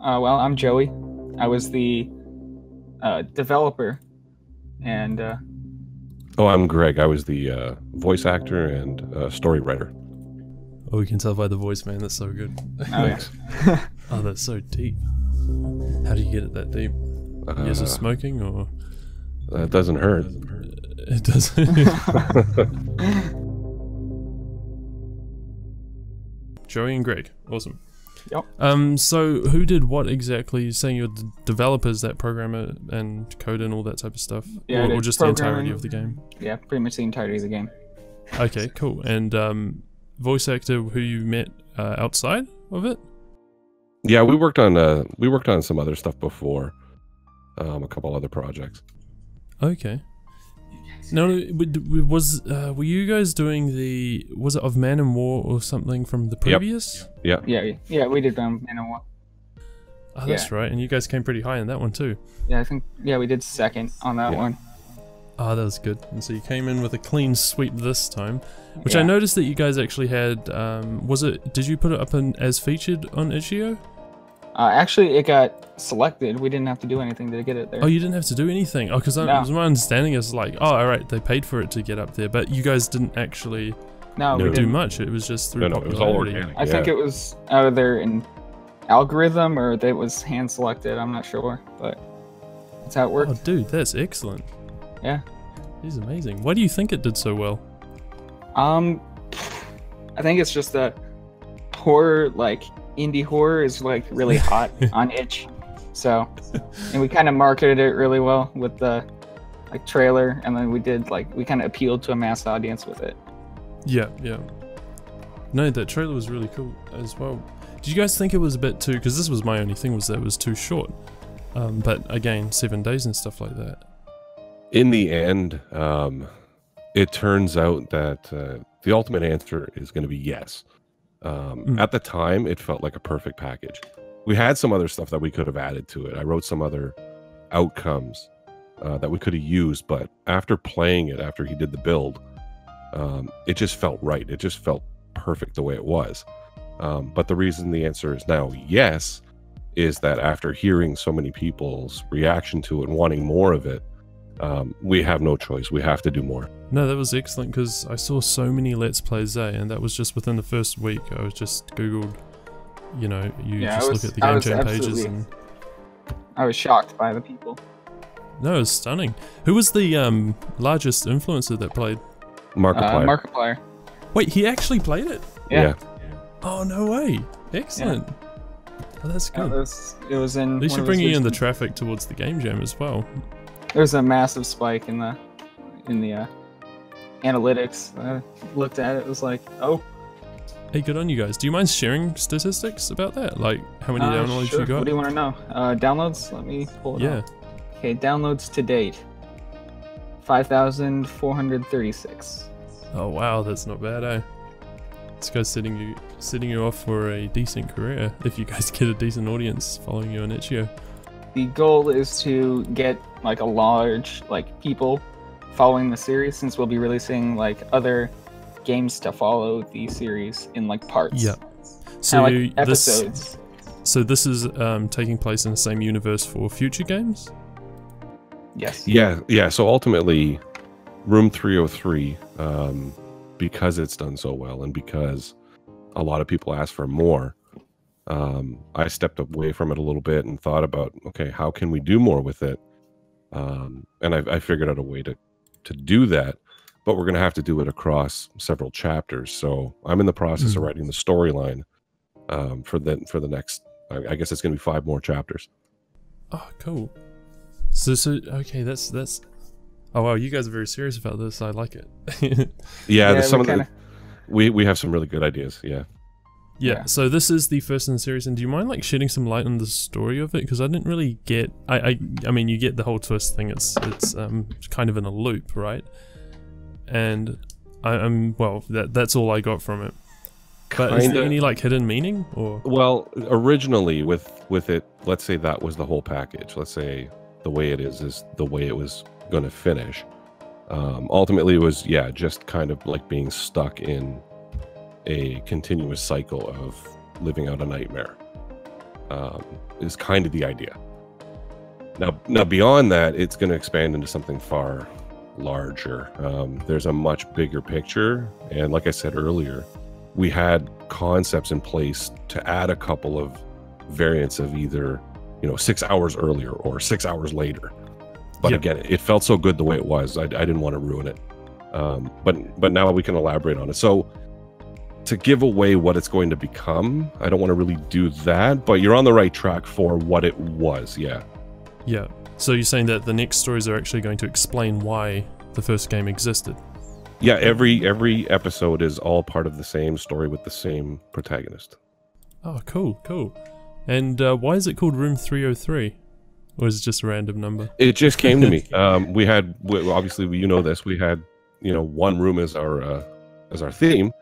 Well, I'm Joey. I was the developer, and Oh, I'm Greg. I was the voice actor and story writer. Oh, we can tell by the voice, man. That's so good. Thanks. Oh, that's so deep. How do you get it that deep? Years of smoking, or That doesn't hurt. it doesn't? Joey and Greg, awesome. Yep. So who did what exactly? You're saying you're the developers that program it and code and all that type of stuff, Yeah, or just the entirety of the game? Yeah, pretty much the entirety of the game. Okay, cool. And voice actor who you met outside of it? Yeah, we worked on some other stuff before, a couple other projects. Okay. No, were you guys doing was it Of Man and War or something from the previous? Yeah. Yeah, we did Man of War. Oh, that's right, and you guys came pretty high in that one too. Yeah, I think we did second on that one. Oh, that was good. And so you came in with a clean sweep this time, which I noticed that you guys actually had. Did you put it up as featured on Itch.io? Actually, it got selected. We didn't have to do anything to get it there. Oh, you didn't have to do anything. Oh, because my understanding is like, oh, all right, they paid for it to get up there, but you guys didn't actually do much. It was just through popularity. It was all organic. I think it was either an algorithm or it was hand selected. I'm not sure, but that's how it worked. Oh, dude, that's excellent. Yeah, he's amazing. Why do you think it did so well? I think it's just that horror, like indie horror, is like really hot on Itch. So, and we kind of marketed it really well with the trailer, and then we kind of appealed to a mass audience with it. Yeah. No, that trailer was really cool as well. Did you guys think it was a bit too? Because this was my only thing, was that it was too short. But again, 7 days and stuff like that. In the end, it turns out that the ultimate answer is going to be yes. At the time, it felt like a perfect package. We had some other stuff that we could have added to it. I wrote some other outcomes that we could have used, but after playing it, after he did the build, it just felt right. It just felt perfect the way it was. But the reason the answer is now yes is that after hearing so many people's reaction to it and wanting more of it, we have no choice. We have to do more. No, that was excellent, because I saw so many Let's Plays and that was just within the first week. I was just Googled, look at the game jam pages, and I was shocked by the people. No, it was stunning. Who was the largest influencer that played? Markiplier. Markiplier. Wait, he actually played it? Yeah. Oh, no way. Excellent. Oh, that's good. It was in. They should bring in the traffic towards the game jam as well. There's a massive spike in the analytics. I looked at it. It was like, oh. Hey, good on you guys. Do you mind sharing statistics about that? Like how many downloads you got? What do you want to know? Downloads? Let me pull it up. Okay, downloads to date. 5,436. Oh wow, that's not bad, eh? This guy's setting you off for a decent career if you guys get a decent audience following you on Itch.io. The goal is to get a large people following the series, since we'll be releasing other games to follow the series in parts. Yeah. So episodes. This is taking place in the same universe for future games? Yes. Yeah. So ultimately, Room 303, because it's done so well and because a lot of people ask for more, I stepped away from it a little bit and thought about, okay, how can we do more with it? And I figured out a way to do that, but we're going to have to do it across several chapters. So I'm in the process of writing the storyline for the next, I guess it's going to be 5 more chapters. Oh, cool. So okay, that's. Oh wow, you guys are very serious about this. I like it. Yeah, we have some really good ideas. Yeah, so this is the first in the series, and do you mind shedding some light on the story of it? Because I didn't really get. I mean, you get the whole twist thing. It's kind of in a loop, right? And that's all I got from it. But is there any hidden meaning, or? Well, originally with it, let's say that was the whole package. Let's say the way it is the way it was going to finish. Ultimately, it was just kind of being stuck in a continuous cycle of living out a nightmare. is kind of the idea. Now beyond that, it's going to expand into something far larger. There's a much bigger picture, and like I said earlier, we had concepts in place to add a couple of variants of either 6 hours earlier or 6 hours later. But again, it felt so good the way it was. I didn't want to ruin it. But now we can elaborate on it. So to give away what it's going to become, I don't want to really do that, but you're on the right track for what it was. Yeah. So you're saying that the next stories are actually going to explain why the first game existed? Yeah, every episode is all part of the same story with the same protagonist. Oh, cool. And why is it called Room 303? Or is it just a random number? It just came to me. Obviously, you know this. We had, one room as our theme,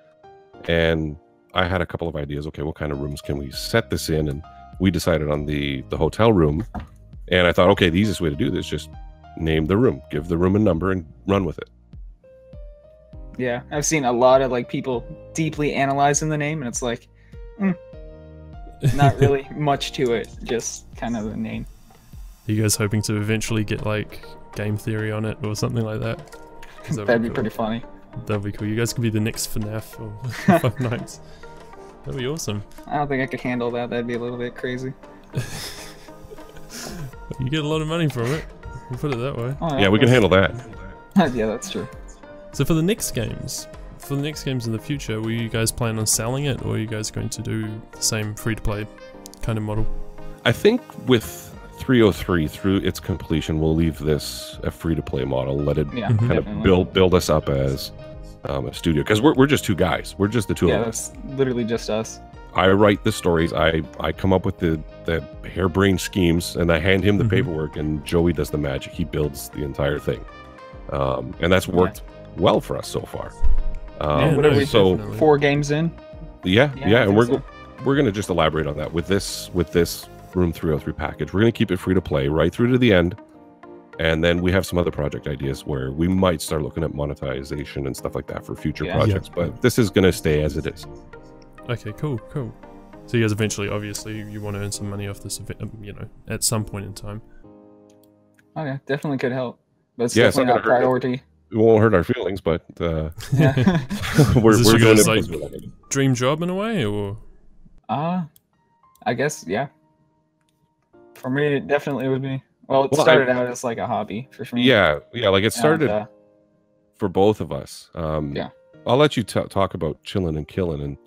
and I had a couple of ideas. Okay, what kind of rooms can we set this in? And we decided on the hotel room. And I thought, okay, the easiest way to do this is just name the room, give the room a number, and run with it. Yeah, I've seen a lot of people deeply analyzing the name, and it's like, not really much to it, just kind of the name. Are you guys hoping to eventually get game theory on it or something like that? That'd be pretty funny. That'd be cool. You guys could be the next FNAF or Five Nights. That'd be awesome. I don't think I could handle that. That'd be a little bit crazy. You get a lot of money from it. We'll put it that way. Oh, yeah, we can handle that. Yeah, that's true. So for the next games in the future, will you guys plan on selling it, or are you guys going to do the same free-to-play kind of model? I think with 303 through its completion, we'll leave this a free-to-play model. Let it kind of build us up as a studio, because we're just two guys. We're just the two of us. Yeah, that's literally just us. I write the stories. I come up with the harebrained schemes, and I hand him the paperwork, and Joey does the magic. He builds the entire thing, and that's worked well for us so far. So 4 games in. Yeah, and we're gonna just elaborate on that with this Room 303 package. We're gonna keep it free to play right through to the end, and then we have some other project ideas where we might start looking at monetization and stuff like that for future projects. But this is gonna stay as it is. Okay, cool. So you guys eventually, obviously, you want to earn some money off this event, at some point in time. Oh yeah, definitely could help, but it's definitely not a priority. It won't hurt our feelings, but we're doing it. Dream job in a way, or? I guess yeah. For me, it definitely would be. Well, it started out as a hobby for me. Yeah, it started for both of us. Yeah. I'll let you talk about chilling and killing and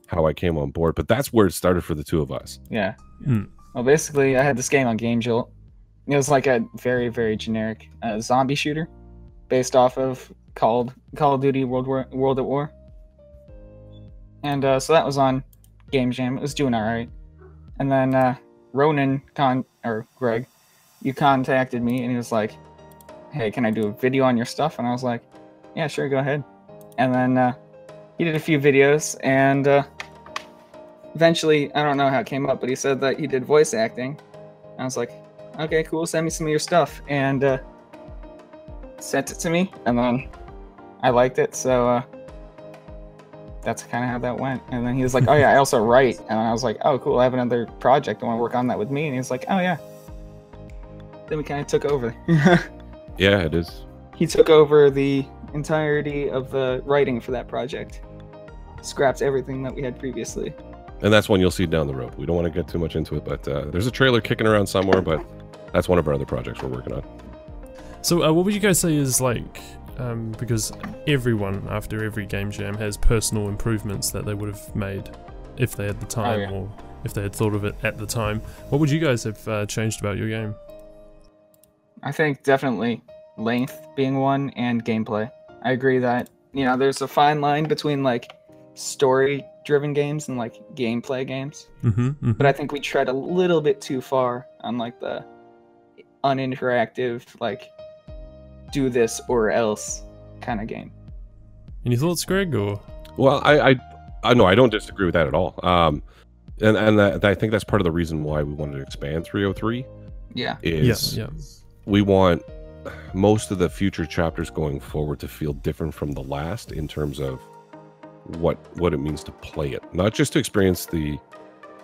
how I came on board, but that's where it started for the two of us. Yeah. Well, basically, I had this game on Game Jolt. It was a very, very generic zombie shooter based off of Call of Duty World at War. And so that was on Game Jam. It was doing all right. And then Greg, you contacted me, and he was like, hey, can I do a video on your stuff? And I was like, yeah, sure, go ahead. And then he did a few videos, and eventually, I don't know how it came up, but he said that he did voice acting. I was like, okay, cool, send me some of your stuff. And sent it to me, and then I liked it, so that's kind of how that went. And then he was like, oh yeah, I also write. And I was like, oh cool, I have another project. I want to work on that with me. And he was like, oh yeah. Then we kind of took over. Yeah, it is. He took over the entirety of the writing for that project. Scrapped everything that we had previously. And that's one you'll see down the road. We don't want to get too much into it, but there's a trailer kicking around somewhere, but that's one of our other projects we're working on. So what would you guys say is because everyone after every game jam has personal improvements that they would have made if they had the time or if they had thought of it at the time. What would you guys have changed about your game? I think definitely length being one, and gameplay. I agree that, there's a fine line between story-driven games and gameplay games. But I think we tread a little bit too far on the uninteractive, do this or else kind of game. Any thoughts, Greg? Or well, I no, I don't disagree with that at all. And I think that's part of the reason why we wanted to expand 303. Yeah. We want most of the future chapters going forward to feel different from the last in terms of what it means to play it, not just to experience the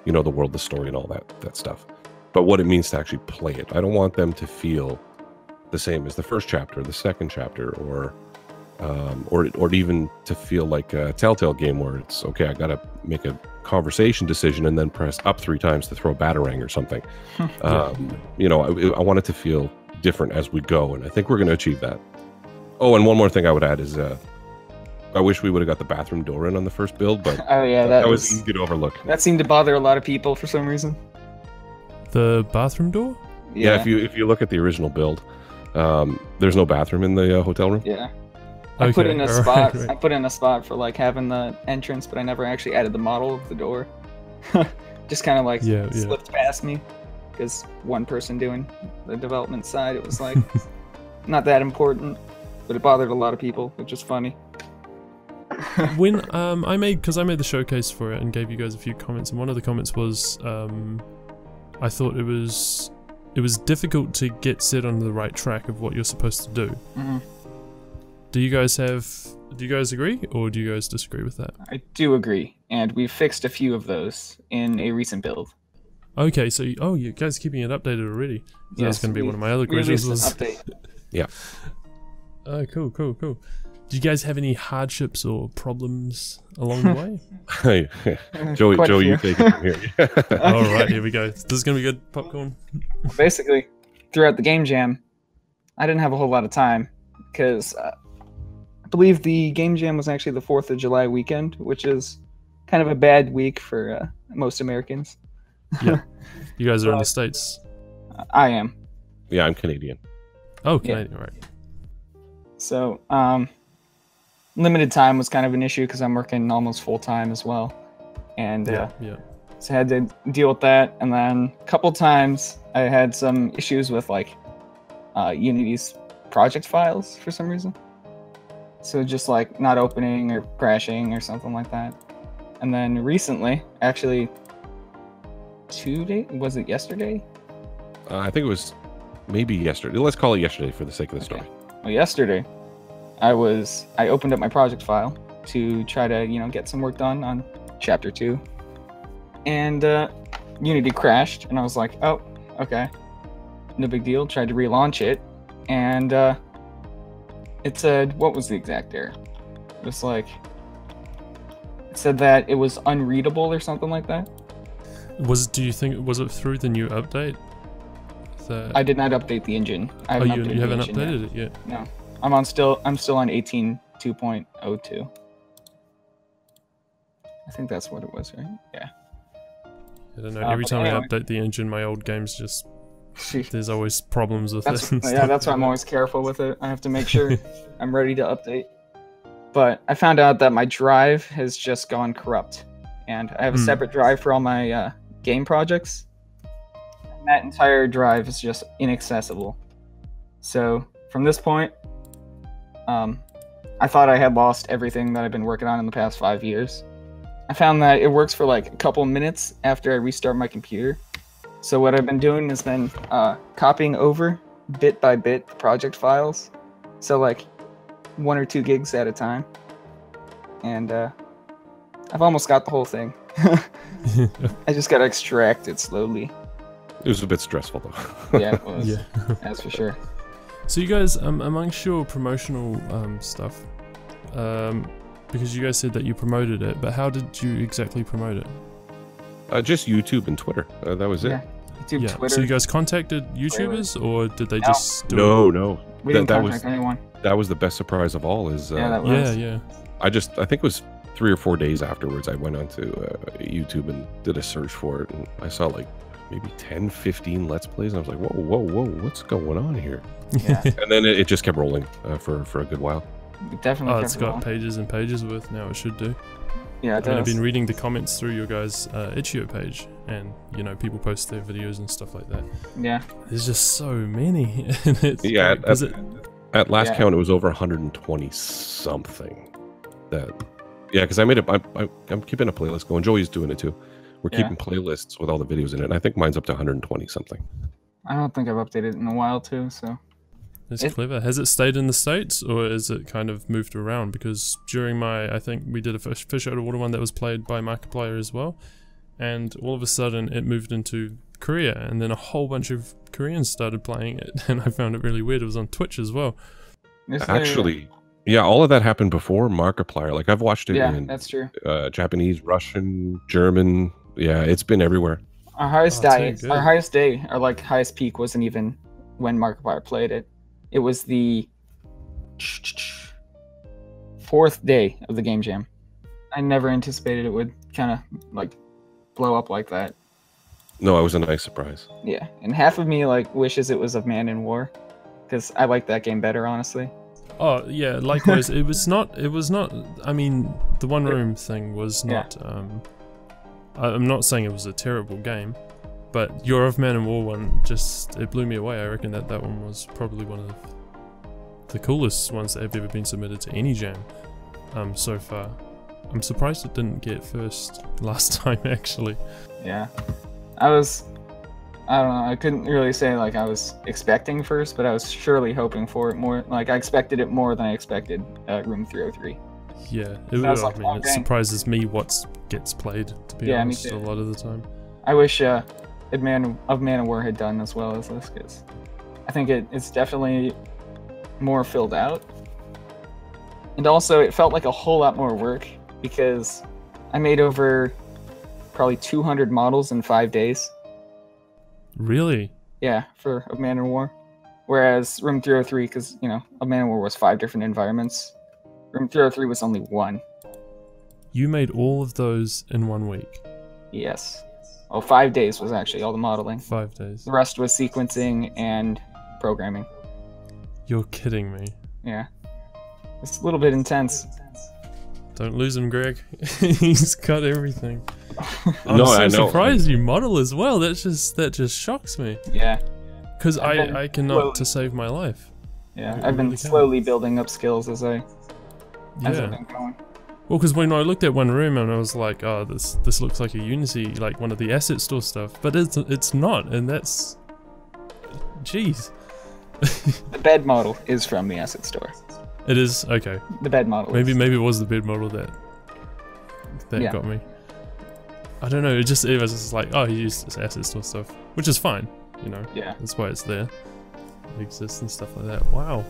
you know, the world, the story, and all that stuff. But what it means to actually play it, I don't want them to feel the same as the first chapter, the second chapter, or even to feel like a Telltale game where it's okay, I gotta make a conversation decision and then press up 3 times to throw a batarang or something. You know, I want it to feel different as we go, and I think we're going to achieve that. Oh, and one more thing I would add is I wish we would have got the bathroom door in on the first build, but oh yeah, that was easy to overlook. That seemed to bother a lot of people for some reason. The bathroom door? Yeah, if you look at the original build, there's no bathroom in the hotel room. Yeah. I put in a spot. Right. I put in a spot for like having the entrance, but I never actually added the model of the door. Just kind of like slipped past me because one person doing the development side, it was like not that important, but it bothered a lot of people, which is funny. When I made the showcase for it and gave you guys a few comments, and one of the comments was I thought it was difficult to get set on the right track of what you're supposed to do. Mm-hmm. Do you guys agree, or do you guys disagree with that? I do agree, and we've fixed a few of those in a recent build. Okay, so you guys are keeping it updated already. So yes, that's going to be one of my other questions. Update. Yeah. Oh, cool. Do you guys have any hardships or problems along the way? Hey, Joey, you take it from here. All right, here we go. This is going to be good popcorn. Basically, throughout the game jam, I didn't have a whole lot of time because I believe the game jam was actually the 4th of July weekend, which is kind of a bad week for most Americans. Yeah. You guys are in the States? I am. Yeah, I'm Canadian. Oh, Canadian, yeah. Right. So, limited time was kind of an issue because I'm working almost full-time as well. And so I had to deal with that. And then a couple times I had some issues with like Unity's project files for some reason. So just like not opening or crashing or something like that. And then recently, actually 2 days, was it yesterday? I think it was maybe yesterday. Let's call it yesterday for the sake of the story. Well, yesterday, I opened up my project file to try to, get some work done on chapter 2. And Unity crashed, and I was like, oh, okay. No big deal. Tried to relaunch it, and it said, what was the exact error? It was like, it said that it was unreadable or something like that. Was it through the new update? I did not update the engine. You haven't updated it yet? No. I'm still on 18.2.02. I think that's what it was, right? Yeah. I don't know. Every time I update the engine, my old games just... There's always problems with it. Yeah, that's why I'm always careful with it. I have to make sure I'm ready to update. But I found out that my drive has just gone corrupt. And I have a separate drive for all my game projects. And that entire drive is just inaccessible. So from this point, I thought I had lost everything that I've been working on in the past 5 years. I found that it works for like a couple minutes after I restart my computer. So what I've been doing is then copying over bit by bit the project files. So like 1 or 2 gigs at a time. And I've almost got the whole thing. I just got to extract it slowly. It was a bit stressful though. Yeah, it was. Yeah. That's for sure. So you guys, amongst your promotional stuff, because you guys said that you promoted it, but how did you exactly promote it? Just YouTube and Twitter. That was it. Yeah. YouTube, Twitter. So you guys contacted YouTubers, or did they just do it? No. We didn't contact anyone. That was the best surprise of all. Yeah. I think it was 3 or 4 days afterwards. I went onto YouTube and did a search for it, and I saw like maybe 10, 15 Let's Plays, and I was like, whoa, what's going on here? Yeah. And then it just kept rolling for a good while. It definitely. It's got pages and pages worth now. It should do. Yeah, it does. I've been reading the comments through your guys' itch.io page, and people post their videos and stuff like that. Yeah. There's just so many. At last count, it was over 120 something. Because I'm keeping a playlist going. Joey's doing it too. We're keeping playlists with all the videos in it. And I think mine's up to 120 something. I don't think I've updated it in a while too. So. That's clever. Has it stayed in the States, or is it kind of moved around? Because during I think we did a Fish Out of Water one that was played by Markiplier as well, and all of a sudden it moved into Korea, and then a whole bunch of Koreans started playing it, and I found it really weird. It was on Twitch as well. Actually, yeah, all of that happened before Markiplier. Like I've watched it in that's true. Japanese, Russian, German. Yeah, it's been everywhere. Our highest day, our like highest peak wasn't even when Markiplier played it. It was the 4th day of the game jam. I never anticipated it would kind of like blow up like that. No, it was a nice surprise. Yeah, and half of me like wishes it was of Man in War, because I like that game better, honestly. Oh yeah, likewise. It was not. I mean, the one room thing was not. I'm not saying it was a terrible game, but your Of Man in War one it blew me away. I reckon that one was probably one of the coolest ones that have ever been submitted to any jam so far. I'm surprised it didn't get first last time, actually. Yeah, I don't know, I couldn't really say like I was expecting first, but I was surely hoping for it more. Like I expected it more than I expected Room 303. Yeah, it surprises me what gets played, to be honest, a lot of the time. I wish Of Man in War had done as well as this, because I think it's definitely more filled out. And also it felt like a whole lot more work, because I made over probably 200 models in 5 days. Really? Yeah, for Of Man in War. Whereas Room 303, because, you know, Of Man in War was 5 different environments. Room 303 was only 1. You made all of those in 1 week? Yes. Oh, 5 days was actually all the modeling. 5 days. The rest was sequencing and programming. You're kidding me. Yeah. It's a little bit intense. Don't lose him, Greg. He's got everything. I'm so surprised you model as well. That just shocks me. Yeah. Because I cannot to save my life. Yeah, I've been slowly building up skills as I've been going. Well, because when I looked at one room and I was like, oh, this looks like a Unity, like one of the asset store stuff, but it's not, and that's, jeez. The bed model is from the asset store. It is? Okay. The bed model. Maybe it was the bed model that got me. I don't know. It was just like, oh, he used this asset store stuff, which is fine. You know. Yeah. That's why it's there. It exists and stuff like that. Wow.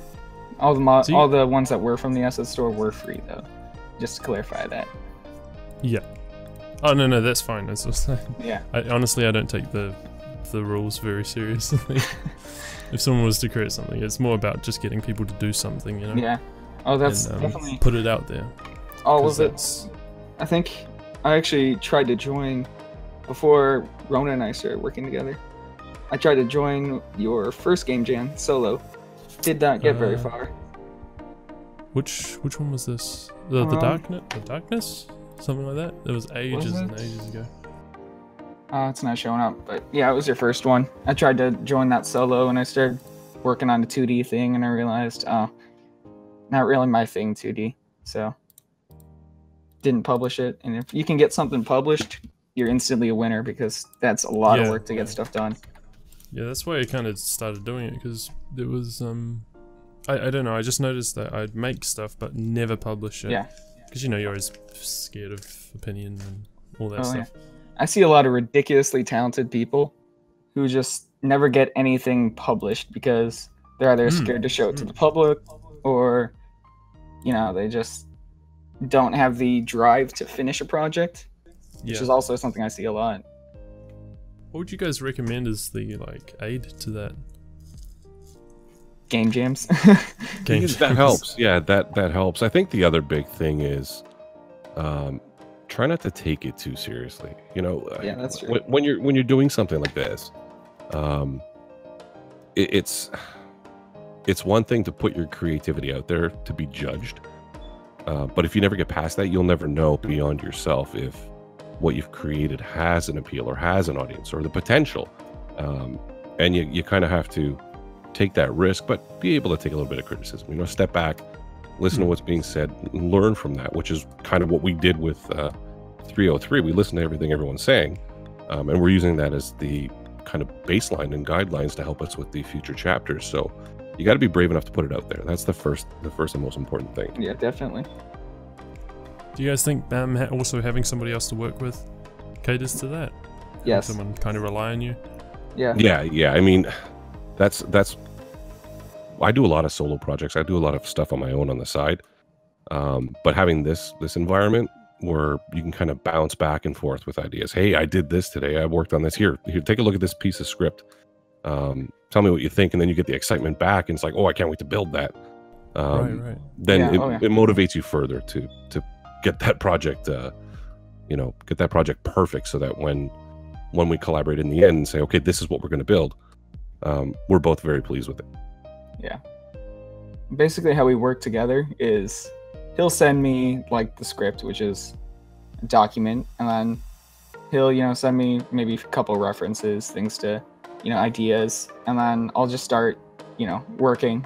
All the ones that were from the asset store were free though. Just to clarify that. Yeah. Oh no, that's fine. That's just, yeah. Honestly, I don't take the rules very seriously. If someone was to create something, it's more about just getting people to do something, you know? Yeah. Oh, that's definitely... Put it out there. Oh, was it? I think I actually tried to join before Rona and I started working together. I tried to join your first game jam solo. Did not get very far. Which one was this? The darkness? Something like that? It was ages and ages ago. It's not showing up, but yeah, it was your first one. I tried to join that solo and I started working on the 2D thing and I realized, oh, not really my thing, 2D. So, didn't publish it. And if you can get something published, you're instantly a winner because that's a lot of work to get stuff done. Yeah, that's why I kind of started doing it, because there was, I don't know, I just noticed that I'd make stuff but never publish it. Yeah. Because, you know, you're always scared of opinion and all that stuff. Yeah. I see a lot of ridiculously talented people who just never get anything published because they're either scared to show it to the public or, you know, they just don't have the drive to finish a project, which is also something I see a lot. What would you guys recommend as the, like, aid to that? Game jams. That helps. Yeah, that helps. I think the other big thing is try not to take it too seriously. You know, yeah, that's true. When you're doing something like this, it's one thing to put your creativity out there to be judged, but if you never get past that, you'll never know beyond yourself if what you've created has an appeal or has an audience or the potential, and you kind of have to take that risk, but be able to take a little bit of criticism. You know, step back, listen to what's being said, learn from that, which is kind of what we did with 303. We listened to everything everyone's saying, and we're using that as the kind of baseline and guidelines to help us with the future chapters. So you got to be brave enough to put it out there. That's the first and most important thing. Yeah, definitely. Do you guys think also having somebody else to work with caters to that. Yes. Someone kind of rely on you. Yeah. I mean, that's. I do a lot of solo projects. I do a lot of stuff on my own on the side. But having this environment where you can kind of bounce back and forth with ideas. Hey, I did this today. I worked on this. Here, take a look at this piece of script. Tell me what you think, and then you get the excitement back, and it's like, oh, I can't wait to build that. Right. Then it motivates you further to get that project, get that project perfect, so that when we collaborate in the end and say, okay, this is what we're going to build, we're both very pleased with it. Yeah. Basically, how we work together is he'll send me like the script, which is a document, and then he'll send me maybe a couple references, things to ideas, and then I'll just start working,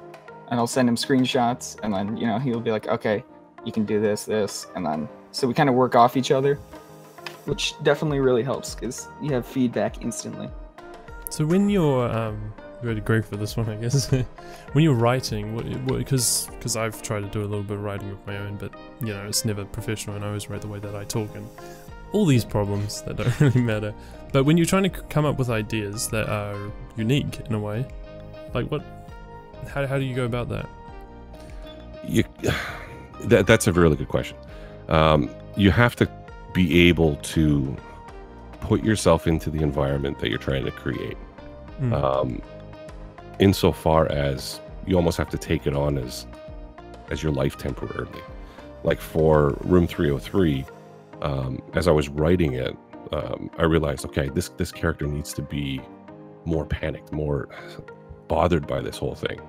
and I'll send him screenshots, and then he'll be like, okay, you can do this, and then so we kind of work off each other, which definitely really helps because you have feedback instantly. So when you're really great for this one, I guess. When you're writing, because I've tried to do a little bit of writing of my own, but it's never professional, and I always write the way that I talk, and all these problems that don't really matter. But when you're trying to come up with ideas that are unique in a way, like how do you go about that? That's a really good question. You have to be able to put yourself into the environment that you're trying to create. Insofar as you almost have to take it on as your life temporarily. Like for Room 303, as I was writing it, I realized, okay, this character needs to be more panicked, more bothered by this whole thing.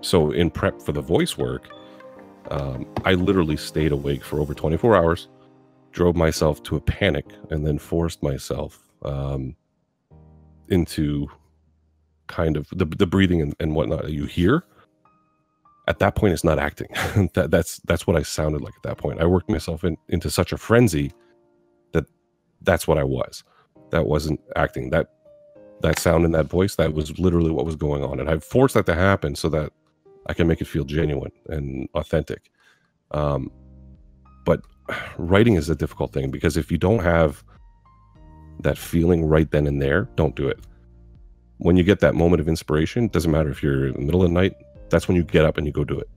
So in prep for the voice work, I literally stayed awake for over 24 hours, drove myself to a panic, and then forced myself into kind of the breathing and whatnot that you hear. At that point, it's not acting. That's what I sounded like at that point. I worked myself into such a frenzy that's what I was. That wasn't acting. That sound in that voice, that was literally what was going on. And I forced that to happen so that I can make it feel genuine and authentic. But writing is a difficult thing, because if you don't have that feeling right then and there, don't do it. When you get that moment of inspiration, it doesn't matter if you're in the middle of the night, that's when you get up and you go do it.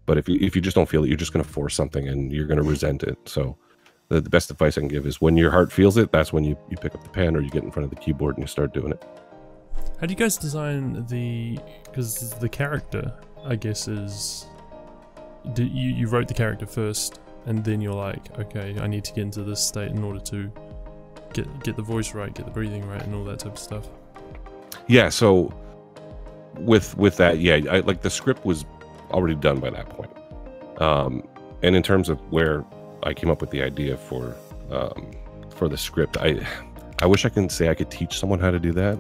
But if you just don't feel it, you're just going to force something and you're going to resent it. So the best advice I can give is when your heart feels it, that's when you pick up the pen or you get in front of the keyboard and you start doing it. How do you guys design because the character, I guess, is... You wrote the character first, and then you're like, okay, I need to get into this state in order to get the voice right, get the breathing right, and all that type of stuff. Yeah, so with that, I like the script was already done by that point. And in terms of where I came up with the idea for the script, I wish I can say I could teach someone how to do that.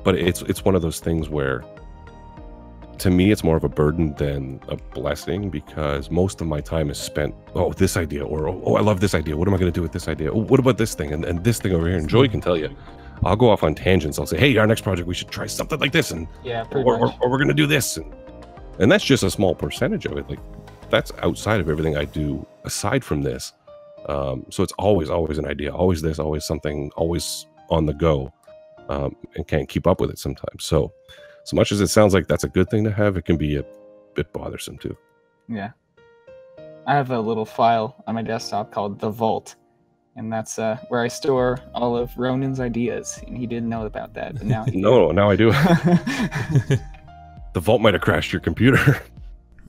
But it's one of those things where, to me, it's more of a burden than a blessing, because most of my time is spent, this idea, or I love this idea. What am I going to do with this idea? Oh, what about this thing and this thing over here? And Joey can tell you, I'll go off on tangents. I'll say, hey, our next project, we should try something like this, and or we're going to do this, and that's just a small percentage of it. Like, that's outside of everything I do aside from this. So it's always an idea, always this, always something, always on the go, and can't keep up with it sometimes. So much as it sounds like that's a good thing to have, it can be a bit bothersome too. Yeah. I have a little file on my desktop called The Vault, and that's where I store all of Ronan's ideas, and he didn't know about that, but now he No, now I do. The Vault might have crashed your computer.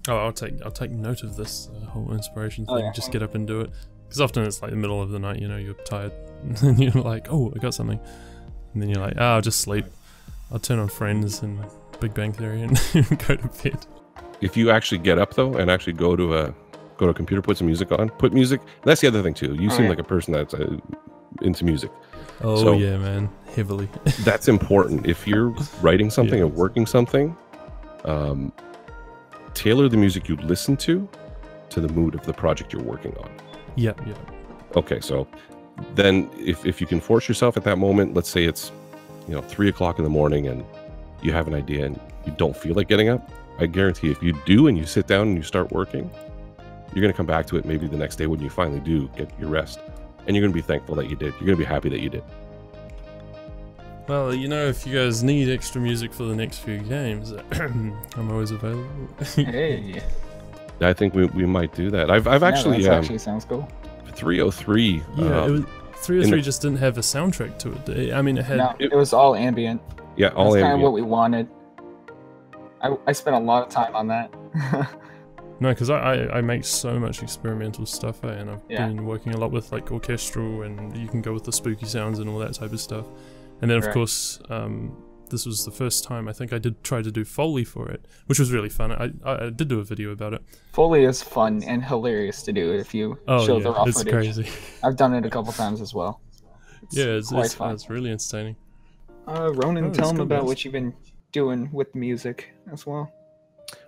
Oh, I'll take note of this whole inspiration thing. Just get up and do it, because often it's like the middle of the night, you're tired, and you're like, oh, I got something, and then you're like, I'll just sleep. I'll turn on Friends and Big Bang Theory and go to bed. If you actually get up though and actually go to a computer, put some music on, put music. That's the other thing too. You seem like a person that's into music. Oh, so, yeah, man, heavily. That's important. If you're writing something or working something, tailor the music you listen to the mood of the project you're working on. Yeah. Okay, so then if you can force yourself at that moment, let's say it's 3 o'clock in the morning and you have an idea and you don't feel like getting up, I guarantee if you do and you sit down and you start working, You're going to come back to it maybe the next day when you finally do get your rest, and you're going to be thankful that you did. You're going to be happy that you did. Well, you know, if you guys need extra music for the next few games, I'm always available. Hey. I think we might do that. I've actually that actually sounds cool. 303. Yeah, it was 303 just didn't have a soundtrack to it. I mean, it had. No, it was all ambient. Yeah, all That's ambient. kind of what we wanted. I spent a lot of time on that. No, because I make so much experimental stuff, and I've been working a lot with like orchestral, and you can go with the spooky sounds and all that type of stuff. And then of course, this was the first time I think I did try to do Foley for it, which was really fun. I did do a video about it. Foley is fun and hilarious to do if you show the raw it's footage. Crazy. I've done it a couple times as well. It's fun. It's really entertaining. Ronan, tell them about what you've been doing with music as well.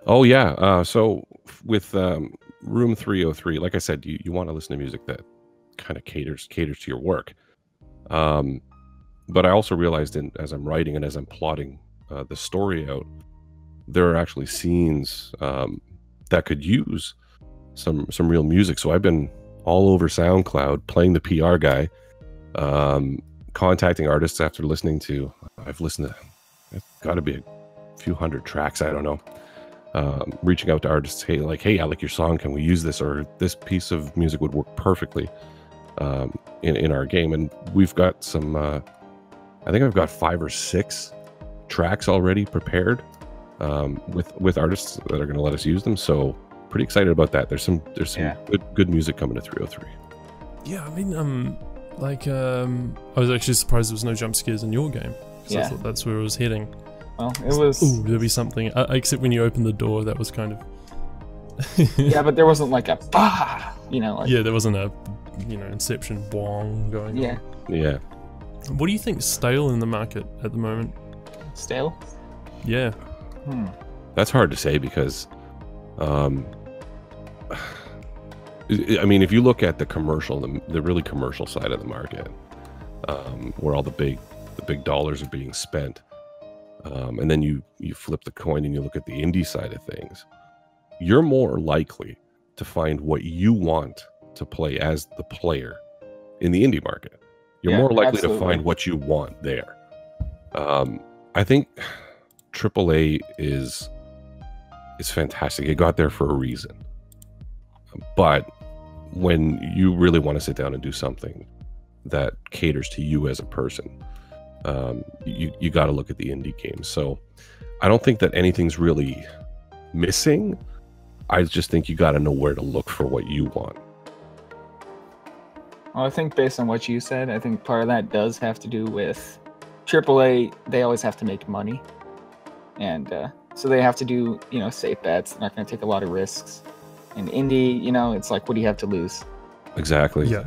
Oh yeah, so with Room 303, like I said, you want to listen to music that kind of caters to your work. But I also realized as I'm writing and as I'm plotting the story out, there are actually scenes that could use some real music. So I've been all over SoundCloud playing the PR guy, contacting artists after listening to. I've listened to, it's got to be a few hundred tracks. I don't know. Reaching out to artists, hey, I like your song. Can we use this? Or this piece of music would work perfectly in our game. And we've got some. I think I've got 5 or 6 tracks already prepared with artists that are going to let us use them. So pretty excited about that. There's some good music coming to 303. Yeah, I mean, I was actually surprised there was no jump scares in your game. I thought that's where it was heading. Well, it was. Ooh, there'll be something. Except when you opened the door, that was kind of. Yeah, but there wasn't like a bah, like. Yeah, there wasn't a, Inception bong going on. Yeah. What do you think's stale in the market at the moment? Stale? Yeah. That's hard to say because, I mean, if you look at the commercial, the really commercial side of the market, where all the big dollars are being spent, and then you flip the coin and you look at the indie side of things, you're more likely to find what you want to play as the player in the indie market. You're more likely to find what you want there. I think AAA is fantastic. It got there for a reason. But when you really want to sit down and do something that caters to you as a person, you got to look at the indie games. So I don't think that anything's really missing. I just think you got to know where to look for what you want. Well, I think based on what you said, I think part of that does have to do with AAA. They always have to make money, and so they have to do safe bets. They're not going to take a lot of risks. And indie, it's like, what do you have to lose? Exactly. Yeah.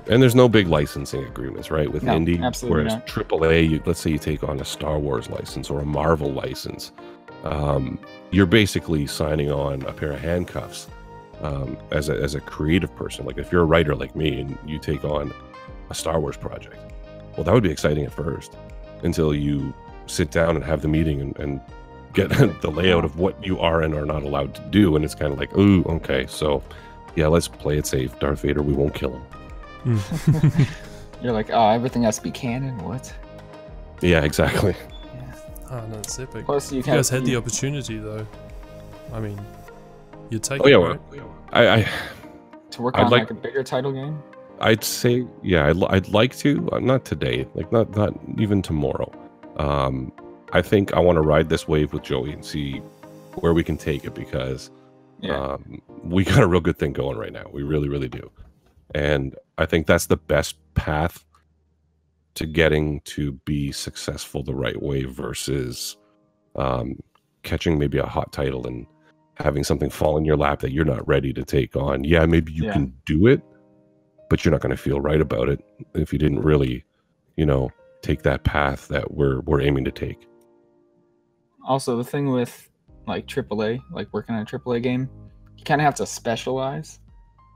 And there's no big licensing agreements, right? With indie, absolutely whereas not. AAA, let's say you take on a Star Wars license or a Marvel license, you're basically signing on a pair of handcuffs. As a creative person, like if you're a writer like me and you take on a Star Wars project, well, that would be exciting at first until you sit down and have the meeting and get the layout of what you are and are not allowed to do, and it's kind of like, ooh, okay, so yeah, let's play it safe. Darth Vader, we won't kill him. You're like, oh, everything has to be canon. What? Yeah, exactly. Oh, no, it's epic. Plus, you guys had the opportunity, though. I mean, you'd take it, well, right? To work on like a bigger title game? I'd say, yeah, I'd like to. Not today, like not even tomorrow. I think I want to ride this wave with Joey and see where we can take it, because we got a real good thing going right now. We really, really do. And I think that's the best path to getting to be successful the right way versus catching maybe a hot title and having something fall in your lap that you're not ready to take on. Yeah, maybe you can do it, but you're not going to feel right about it if you didn't really, take that path that we're aiming to take. Also, the thing with like AAA, like working on a AAA game, you kind of have to specialize.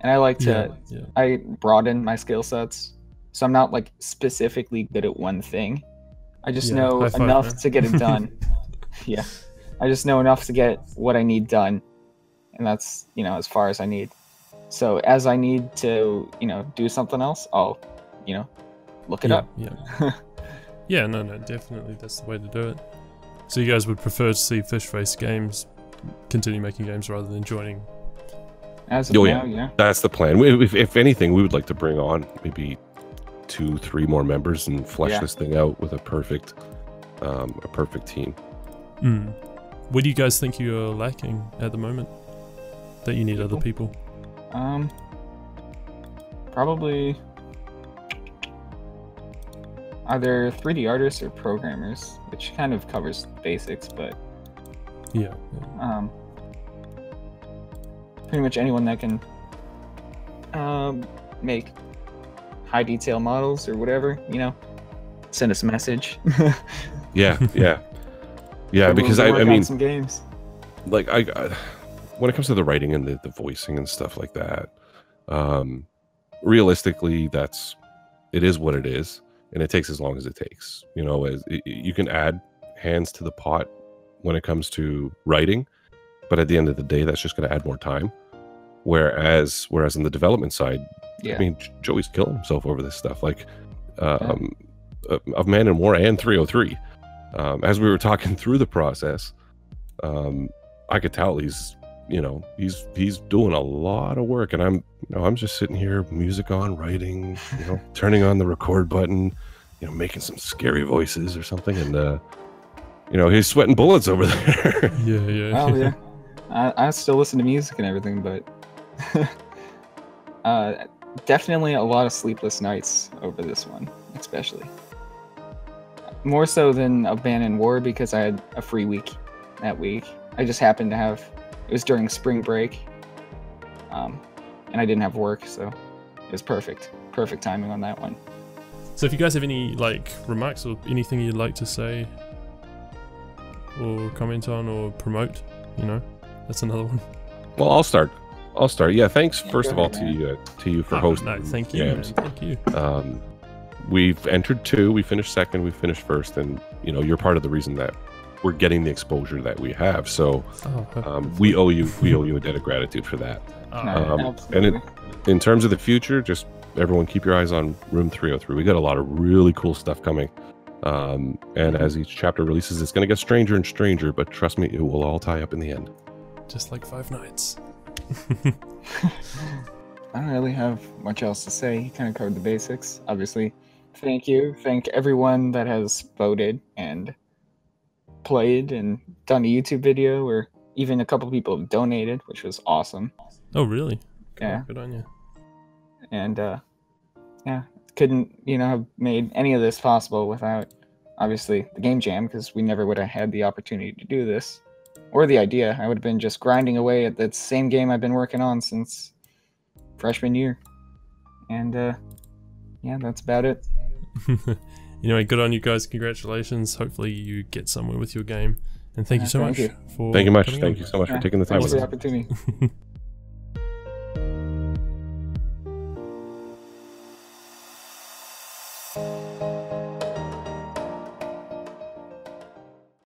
And I like to, I broaden my skill sets. So I'm not like specifically good at one thing. I just know enough to get it done. I just know enough to get what I need done. And that's, as far as I need. So as I need to, do something else, I'll, look it up. Yeah. Yeah, no, definitely that's the way to do it. So you guys would prefer to see Fishface Games continue making games rather than joining? As of now, yeah. That's the plan. If anything, we would like to bring on maybe 2-3 more members and flesh this thing out with a perfect team. What do you guys think you're lacking at the moment that you need other people? Probably either 3D artists or programmers, which kind of covers the basics, but yeah. Pretty much anyone that can make high detail models or whatever, send us a message. Yeah. Because I mean, some games. Like I when it comes to the writing and the voicing and stuff like that, realistically, it is what it is, and it takes as long as it takes. You can add hands to the pot when it comes to writing, but at the end of the day, that's just going to add more time. Whereas in the development side, I mean, Joey's killing himself over this stuff, like of Man in War and 303. As we were talking through the process, I could tell he's doing a lot of work, and I'm just sitting here, music on, writing, turning on the record button, making some scary voices or something, and he's sweating bullets over there. Yeah. Oh yeah, I still listen to music and everything, but definitely a lot of sleepless nights over this one, especially. More so than Abandoned War, because I had a free week that week. I just happened to have, it was during spring break, and I didn't have work, so it was perfect timing on that one. So if you guys have any remarks or anything you'd like to say or comment on or promote, that's another one. Well, I'll start. Yeah, thanks first of all to you for hosting. No, thank you, man. Thank you. We've entered 2, we finished 2nd, we finished 1st, and you're part of the reason that we're getting the exposure that we have. So we owe you a debt of gratitude for that. And in terms of the future, just everyone keep your eyes on Room 303. We got a lot of really cool stuff coming. And as each chapter releases, it's going to get stranger and stranger, but trust me, it will all tie up in the end. Just like Five Nights. I don't really have much else to say. You kind of covered the basics. Obviously, thank everyone that has voted and played and done a YouTube video, or even a couple people have donated, which was awesome. Oh, really? Yeah. Good on you. And couldn't have made any of this possible without obviously the game jam, because we never would have had the opportunity to do this, or the idea. I would have been just grinding away at that same game I've been working on since freshman year. And that's about it. Anyway, good on you guys. Congratulations. Hopefully you get somewhere with your game. And thank you so much for Thank you so much for taking the time with us. with Thanks for the opportunity.